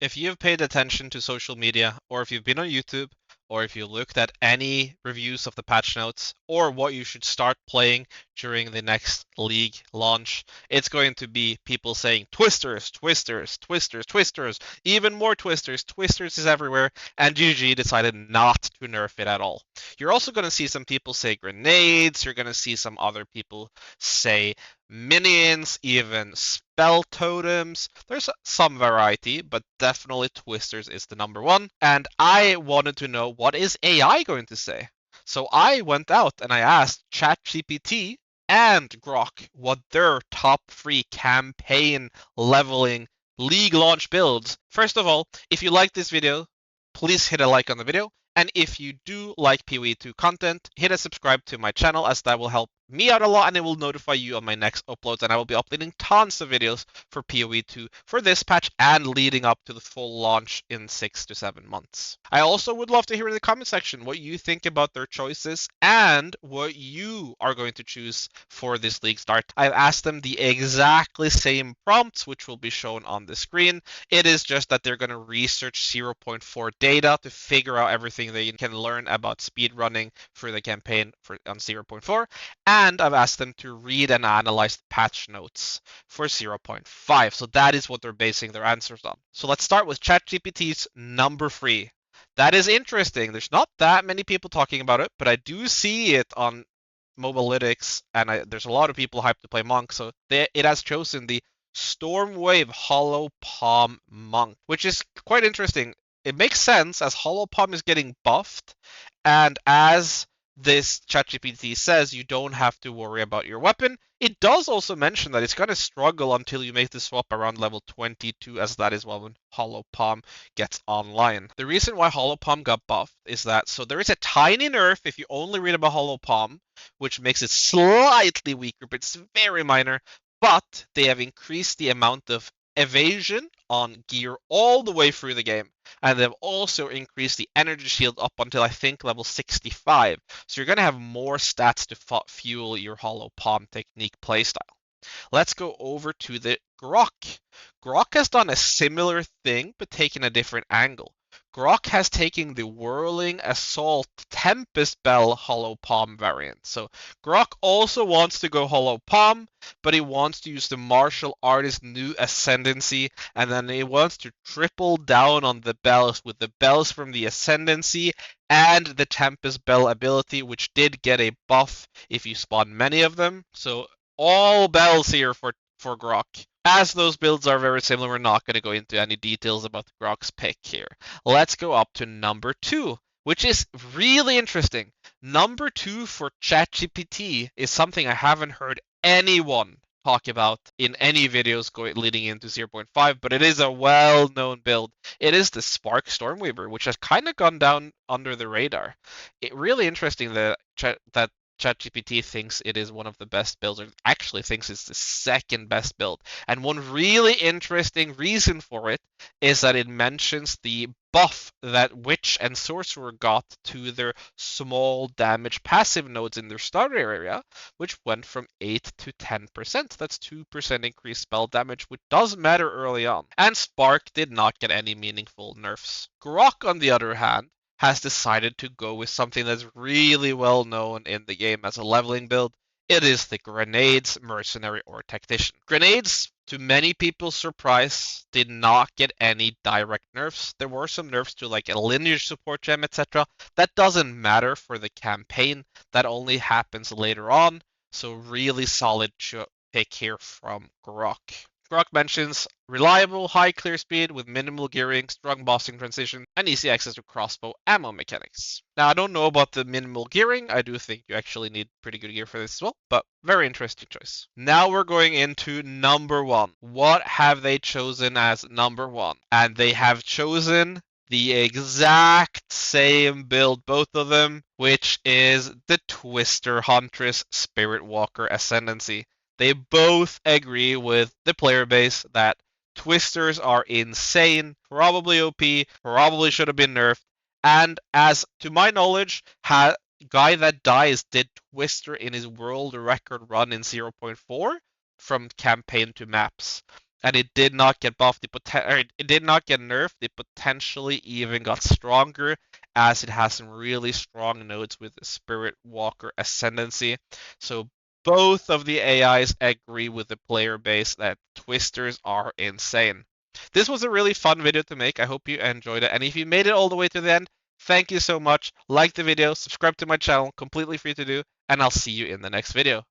If you've paid attention to social media, or if you've been on YouTube, or if you looked at any reviews of the patch notes, or what you should start playing during the next league launch, it's going to be people saying twisters, twisters, twisters, twisters, even more twisters, twisters is everywhere, and GG decided not to nerf it at all. You're also going to see some people say grenades, you're going to see some other people say minions, even spell totems. There's some variety, but definitely Twisters is the number one. And I wanted to know, what is AI going to say? So I went out and I asked ChatGPT and Grok what their top 3 campaign leveling league launch builds. First of all, if you like this video, please hit a like on the video. And if you do like PoE 2 content, hit a subscribe to my channel, as that will help me out a lot and it will notify you on my next uploads. And I will be uploading tons of videos for PoE 2 for this patch and leading up to the full launch in 6 to 7 months. I also would love to hear in the comment section what you think about their choices and what you are going to choose for this league start. I've asked them the exactly same prompts, which will be shown on the screen. It is just that they're going to research 0.4 data to figure out everything they can learn about speedrunning for the campaign on 0.4. And I've asked them to read and analyze the patch notes for 0.5. So that is what they're basing their answers on. So let's start with ChatGPT's number 3. That is interesting. There's not that many people talking about it, but I do see it on Mobalytics, and there's a lot of people hyped to play Monk. So it has chosen the Stormwave Hollow Palm Monk, which is quite interesting. It makes sense as Hollow Palm is getting buffed, and as this ChatGPT says, you don't have to worry about your weapon. It does also mention that it's going to struggle until you make the swap around level 22, as that is when Hollow Palm gets online. The reason why Hollow Palm got buffed is that, so there is a tiny nerf if you only read about Hollow Palm, which makes it slightly weaker, but it's very minor. But they have increased the amount of evasion on gear all the way through the game. And they've also increased the energy shield up until I think level 65. So you're going to have more stats to fuel your Hollow Palm technique playstyle. Let's go over to the Grok. Grok has done a similar thing, but taken a different angle. Grok has taken the Whirling Assault Tempest Bell Hollow Palm variant. So Grok also wants to go Hollow Palm, but he wants to use the Martial Artist New Ascendancy, and then he wants to triple down on the bells with the bells from the Ascendancy and the Tempest Bell ability, which did get a buff if you spawn many of them. So all bells here for Grok. As those builds are very similar, we're not going to go into any details about Grok's pick here. Let's go up to number 2, which is really interesting. Number 2 for ChatGPT is something I haven't heard anyone talk about in any videos leading into 0.5, but it is a well-known build. It is the Spark Stormweaver, which has kind of gone down under the radar. It really interesting that ChatGPT thinks it is one of the best builds, or actually thinks it's the second best build. And one really interesting reason for it is that it mentions the buff that Witch and Sorcerer got to their small damage passive nodes in their starter area, which went from 8 to 10%. That's 2% increased spell damage, which does matter early on. And Spark did not get any meaningful nerfs. Grok, on the other hand, has decided to go with something that's really well known in the game as a leveling build. It is the Grenades, Mercenary, or Tactician. Grenades, to many people's surprise, did not get any direct nerfs. There were some nerfs to like a lineage support gem, etc. That doesn't matter for the campaign. That only happens later on. So really solid pick here from Grok. Grok mentions reliable, high clear speed with minimal gearing, strong bossing transition, and easy access to crossbow ammo mechanics. Now, I don't know about the minimal gearing. I do think you actually need pretty good gear for this as well, but very interesting choice. Now we're going into number 1. What have they chosen as number 1? And they have chosen the exact same build, both of them, which is the Twister Huntress Spirit Walker Ascendancy. They both agree with the player base that Twisters are insane, probably OP, probably should have been nerfed, and as to my knowledge, Guy That Dies did Twister in his world record run in 0.4 from campaign to maps. and it did not get buffed. It did not get nerfed. It potentially even got stronger, as it has some really strong nodes with the Spirit Walker Ascendancy. So both of the AIs agree with the player base that Twisters are insane. This was a really fun video to make. I hope you enjoyed it. And if you made it all the way to the end, thank you so much. Like the video, subscribe to my channel, completely free to do, and I'll see you in the next video.